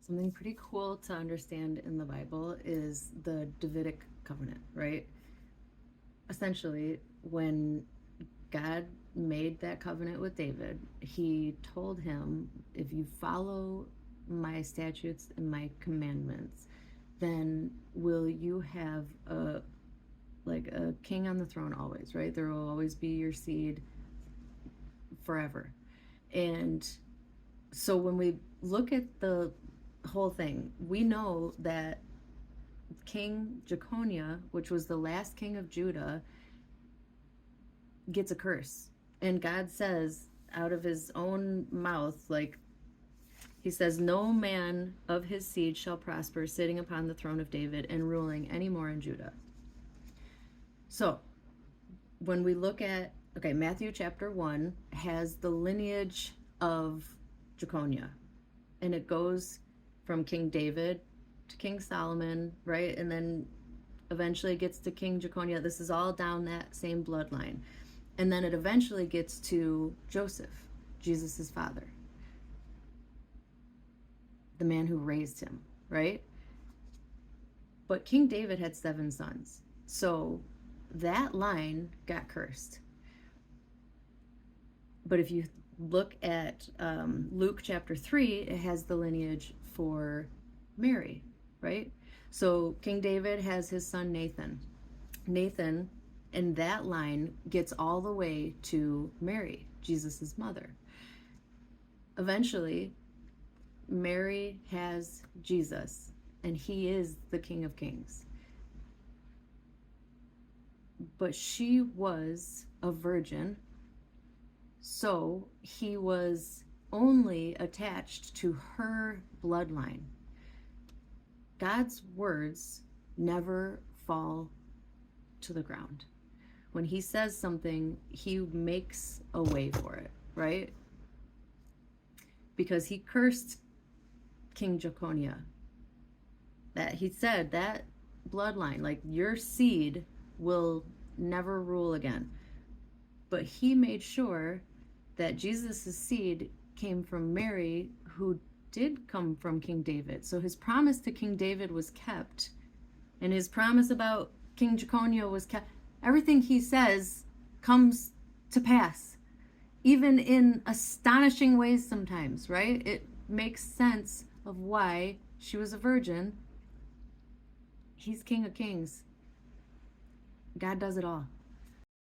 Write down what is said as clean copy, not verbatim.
Something pretty cool to understand in the Bible is the Davidic covenant, right? Essentially, when God made that covenant with David, he told him, if you follow my statutes and my commandments, then will you have a king on the throne always, right? There will always be your seed forever. And so when we look at the whole thing, we know that King Jeconiah, which was the last king of Judah, gets a curse. And God says out of his own mouth, like, he says, no man of his seed shall prosper sitting upon the throne of David and ruling anymore in Judah. So when we look at, okay, Matthew chapter 1 has the lineage of Jeconiah, and it goes from King David to King Solomon, right? And then eventually it gets to King Jeconiah. This is all down that same bloodline. And then it eventually gets to Joseph, Jesus' father, the man who raised him, right? But King David had 7 sons. So that line got cursed. But if you look at Luke chapter 3, it has the lineage for Mary, right? So King David has his son Nathan. Nathan, in that line, gets all the way to Mary, Jesus' mother. Eventually, Mary has Jesus, and he is the King of Kings. But she was a virgin, so he was only attached to her bloodline. God's words never fall to the ground. When he says something, he makes a way for it, right? Because he cursed King Jeconiah. That he said that bloodline, like, your seed will never rule again. But he made sure that Jesus' seed came from Mary, who did come from King David. So his promise to King David was kept, and his promise about King Jeconiah was kept. Everything he says comes to pass, even in astonishing ways sometimes, right? It makes sense of why she was a virgin. He's King of Kings. God does it all.